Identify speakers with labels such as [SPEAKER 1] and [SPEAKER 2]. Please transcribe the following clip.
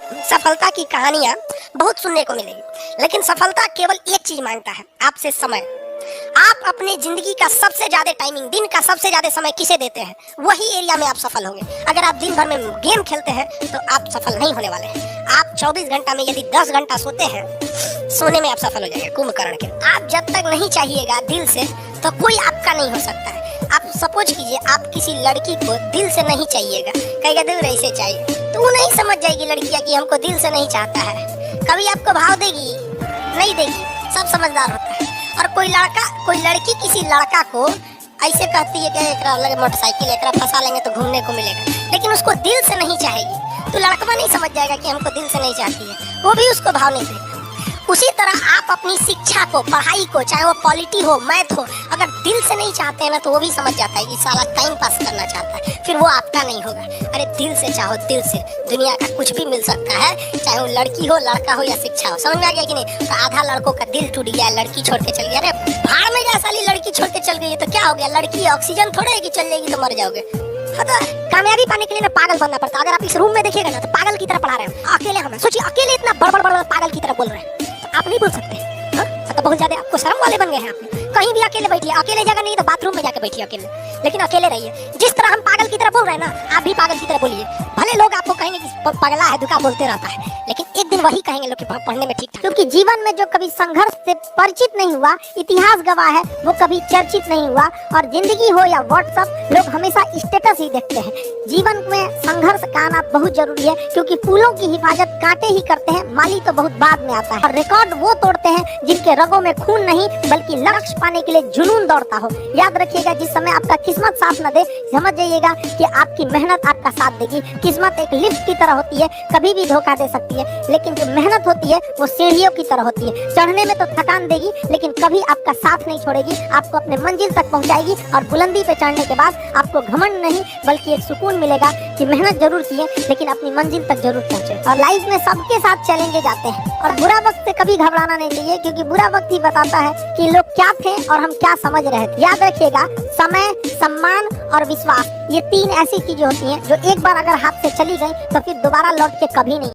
[SPEAKER 1] सफलता की कहानियां बहुत सुनने को मिलेगी, लेकिन सफलता केवल एक चीज मांगता है, आपसे समय। आप अपने जिंदगी का सबसे ज्यादा टाइमिंग, दिन का सबसे ज्यादा समय किसे देते हैं, वही एरिया में आप सफल होंगे। अगर आप दिन भर में गेम खेलते हैं तो आप सफल नहीं होने वाले हैं। आप 24 घंटा में यदि 10 घंटा सोते हैं, सोने में आप सफल हो जाएंगे कुंभकर्ण के। आप जब तक नहीं चाहिएगा दिल से, तो कोई आपका नहीं हो सकता है। आप सपोज कीजिए, आप किसी लड़की को दिल से नहीं चाहिएगा, कहेगा दिल ऐसे चाहिए, तो वो नहीं समझ जाएगी लड़कियां कि हमको दिल से नहीं चाहता है। कभी आपको भाव देगी? नहीं देगी। सब समझदार होता है। और कोई लड़की किसी लड़का को ऐसे कहती है कि एकरा लगे मोटरसाइकिल, एकरा फंसा लेंगे तो घूमने को मिलेगा, लेकिन उसको दिल से नहीं चाहेगी, तो लड़का नहीं समझ जाएगा कि हमको दिल से नहीं चाहती है, वो भी उसको भाव नहीं देगा। उसी तरह आप अपनी शिक्षा को, पढ़ाई को, चाहे वो पॉलिटी हो, मैथ हो, अगर दिल से नहीं चाहते हैं ना, तो वो भी समझ जाता है कि साला टाइम पास करना चाहता है, फिर वो आपका नहीं होगा। अरे दिल से चाहो, दिल से दुनिया का कुछ भी मिल सकता है, चाहे वो लड़की हो, लड़का हो या शिक्षा हो। समझ में आ गया कि नहीं? तो आधा लड़कों का दिल टूट गया, लड़की छोड़ के चल गया। अरे भाड़ में जा साली, लड़की छोड़ के चल गई तो क्या हो गया? लड़की ऑक्सीजन थोड़े है कि चल जाएगी तो मर जाओगे। तो कामयाबी पाने के लिए ना पागल बनना पड़ता है। अगर आप इस रूम में देखिएगा ना, तो पागल की तरह पढ़ा रहे हैं, अकेले हम सोचिए, अकेले इतना बड़ पागल की तरह बोल रहे हैं, तो आप नहीं बोल सकते। तो बहुत ज्यादा आपको शर्म वाले बन गए हैं। आप कहीं भी अकेले बैठिए, अकेले जगह नहीं तो बाथरूम में जाके बैठिए अकेले, लेकिन अकेले रहिए। जिस तरह हम पागल की तरह बोल रहे हैं ना, आप भी पागल की तरह बोलिए। भले लोग आपको कहेंगे कि पगला है, दुका बोलते रहता है, लेकिन एक दिन वही कहेंगे लोग कि पढ़ने में ठीक था।
[SPEAKER 2] क्योंकि जीवन में जो कभी संघर्ष से परिचित नहीं हुआ, इतिहास गवाह है, वो कभी चर्चित नहीं हुआ। और जिंदगी हो या व्हाट्सएप, लोग हमेशा स्टेटस ही देखते हैं। जीवन में संघर्ष का आना बहुत जरूरी है, क्योंकि फूलों की हिफाजत कांटे ही करते हैं, माली तो बहुत बाद में आता है। और रिकॉर्ड वो तोड़ते हैं जिनके रगों में खून नहीं, बल्कि लक्ष्य पाने के लिए जुनून दौड़ता हो। याद रखिएगा, जिस समय आपका किस्मत साथ न दे, समझ जाइएगा कि आपकी मेहनत आपका साथ देगी। किस्मत एक लिफ्ट की तरह होती है, कभी भी धोखा दे सकती है, लेकिन जो मेहनत होती है वो सीढ़ियों की तरह होती है। चढ़ने में तो थकान देगी, लेकिन कभी आपका साथ नहीं छोड़ेगी, आपको अपने मंजिल तक पहुंचाएगी। और बुलंदी पे चढ़ने के बाद आपको घमंड नहीं, बल्कि एक सुकून मिलेगा कि मेहनत जरूर की है, लेकिन अपनी मंजिल तक जरूर पहुंचे। और लाइफ में सबके साथ चैलेंजेस आते हैं, और बुरा वक्त से कभी घबराना नहीं चाहिए, क्योंकि बुरा वक्त ही बताता है कि लोग क्या थे और हम क्या समझ रहे थे। याद रखिएगा, समय, सम्मान और विश्वास, ये 3 ऐसी चीजें होती हैं जो एक बार अगर हाथ से चली गई तो फिर दोबारा लौट के कभी नहीं।